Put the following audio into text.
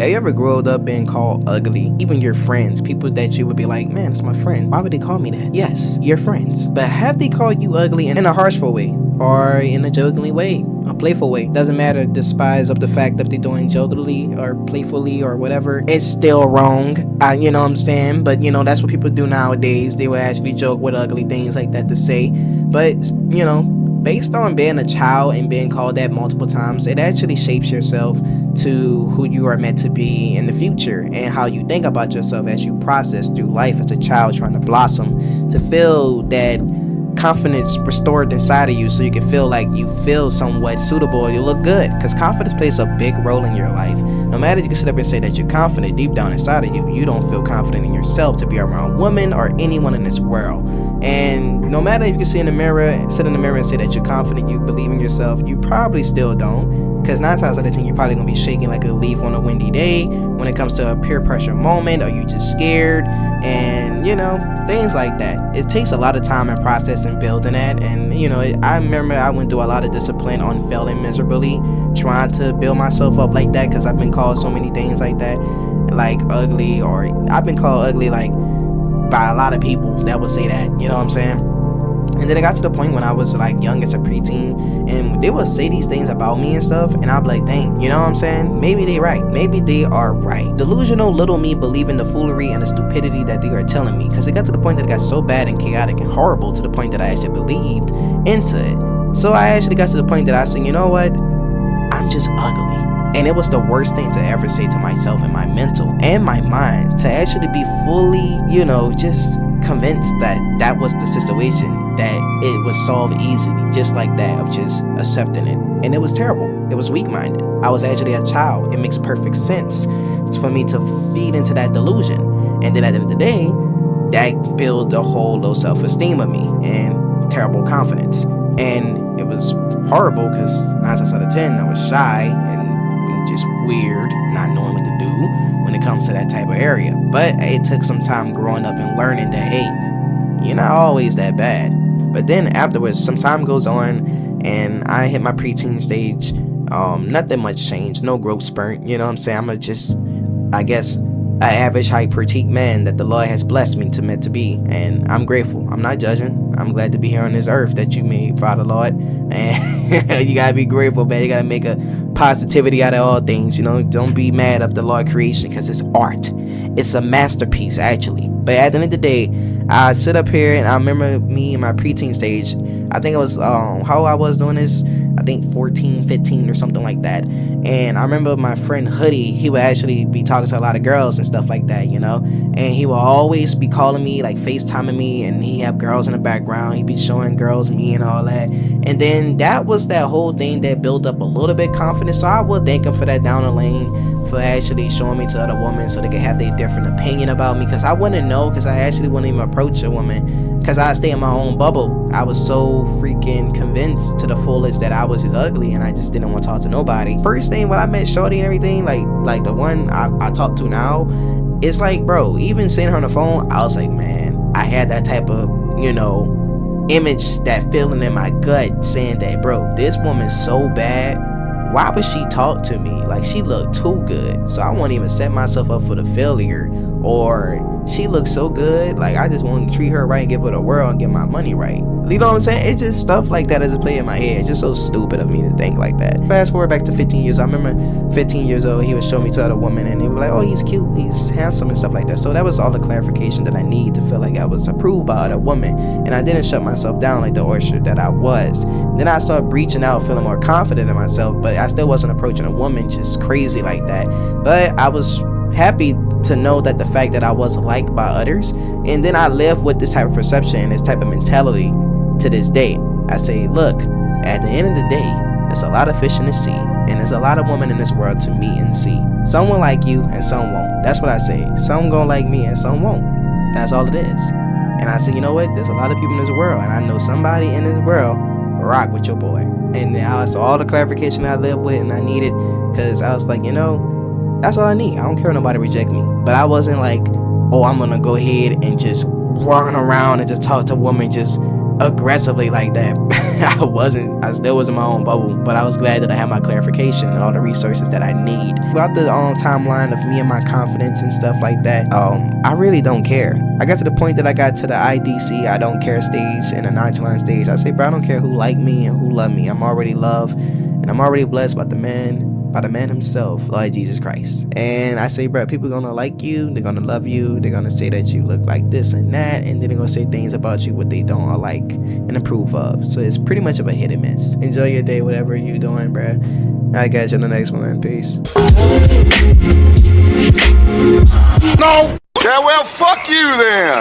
Have you ever grown up being called ugly? Even your friends, people that you would be like, man, it's my friend. Why would they call me that? Yes, your friends. But have they called you ugly in a harshful way? Or in a jokingly way? A playful way? Doesn't matter, despise of the fact that they're doing jokingly or playfully or whatever. It's still wrong. You know what I'm saying? But, that's what people do nowadays. They will actually joke with ugly things like that to say. But, based on being a child and being called that multiple times, it actually shapes yourself to who you are meant to be in the future and how you think about yourself as you process through life as a child trying to blossom, to feel that confidence restored inside of you so you can feel like you feel somewhat suitable, you look good, because confidence plays a big role in your life. No matter you can sit up and say that you're confident, deep down inside of you, you don't feel confident in yourself to be around women or anyone in this world. And no matter if you can sit in the mirror and say that you're confident, you believe in yourself, you probably still don't, because 9 times out of 10 you're probably gonna be shaking like a leaf on a windy day when it comes to a peer pressure moment, or you just scared, and things like that. It takes a lot of time and process in building that. And I remember I went through a lot of discipline on failing miserably trying to build myself up like that, because I've been called so many things like that, like ugly, or I've been called ugly like by a lot of people that would say that, you know what I'm saying? And then it got to the point when I was like young as a preteen, and they would say these things about me and stuff, and I'd be like, dang, you know what I'm saying? Maybe they right. Maybe they are right. Delusional little me believing the foolery and the stupidity that they are telling me, because it got to the point that it got so bad and chaotic and horrible to the point that I actually believed into it. So I actually got to the point that I said, you know what? I'm just ugly. And it was the worst thing to ever say to myself and my mental and my mind, to actually be fully, just convinced that that was the situation, that it was solved easily, just like that, of just accepting it. And it was terrible. It was weak-minded. I was actually a child. It makes perfect sense for me to feed into that delusion. And then at the end of the day, that built a whole low self-esteem of me and terrible confidence. And it was horrible because 9 times out of 10, I was shy and just weird, not knowing what to do when it comes to that type of area. But it took some time growing up and learning that, hey, you're not always that bad. But then afterwards, some time goes on and I hit my preteen stage. Nothing much changed, no growth spurt, you know what I'm saying? I'm just, I guess, an average height petite man that the Lord has blessed me to meant to be, and I'm grateful. I'm not judging. I'm glad to be here on this earth that you made, Father Lord. And you gotta be grateful, man. You gotta make a positivity out of all things. Don't be mad at the Lord creation, because it's art. It's a masterpiece, actually. But at the end of the day, I sit up here and I remember me in my preteen stage. I think it was how I was doing this, I think 14, 15 or something like that. And I remember my friend Hoodie, he would actually be talking to a lot of girls and stuff like that, and he will always be calling me, like FaceTiming me, and he have girls in the background. He'd be showing girls me and all that. And then that was that whole thing that built up a little bit confidence. So I would thank him for that down the lane, for actually showing me to other women so they could have their different opinion about me, because I wouldn't know, because I actually wouldn't even approach a woman, because I stay in my own bubble. I was so freaking convinced to the fullest that I was just ugly, and I just didn't want to talk to nobody. First thing when I met Shorty and everything, like the one I talk to now, it's like, bro, even seeing her on the phone, I was like, man, I had that type of, image, that feeling in my gut saying that, bro, this woman's so bad. Why would she talk to me? Like, she looked too good. So I won't even set myself up for the failure. Or she looks so good, like I just want to treat her right and give her the world and get my money right. You know what I'm saying? It's just stuff like that as a play in my head. It's just so stupid of me to think like that. Fast forward back to 15 years. I remember 15 years old, he would show me to other women and they were like, oh, he's cute, he's handsome and stuff like that. So that was all the clarification that I need to feel like I was approved by other women. And I didn't shut myself down like the orchard that I was. Then I started breaching out, feeling more confident in myself, but I still wasn't approaching a woman just crazy like that. But I was happy to know that the fact that I was liked by others. And then I live with this type of perception and this type of mentality to this day. I say, look, at the end of the day, there's a lot of fish in the sea, and there's a lot of women in this world to meet and see. Some will like you and some won't. That's what I say. Some gonna like me and some won't. That's all it is. And I say, you know what? There's a lot of people in this world, and I know somebody in this world rock with your boy. And so all the clarification I live with and I needed, because I was like, that's all I need. I don't care if nobody reject me. But I wasn't like, oh, I'm gonna go ahead and just walking around and just talk to women just aggressively like that. I still was in my own bubble, but I was glad that I had my clarification and all the resources that I need. Throughout the timeline of me and my confidence and stuff like that, I really don't care. I got to the point that I got to the IDC, I don't care stage and the nonchalant stage. I say, bro, I don't care who like me and who love me. I'm already loved and I'm already blessed by the man himself, Lord Jesus Christ. And I say, bro, people gonna like you, they're gonna love you, they're gonna say that you look like this and that, and then they're gonna say things about you what they don't like and approve of. So it's pretty much of a hit and miss. Enjoy your day, whatever you're doing, bro. I'll catch you on the next one. Peace. No! Yeah, well, fuck you then!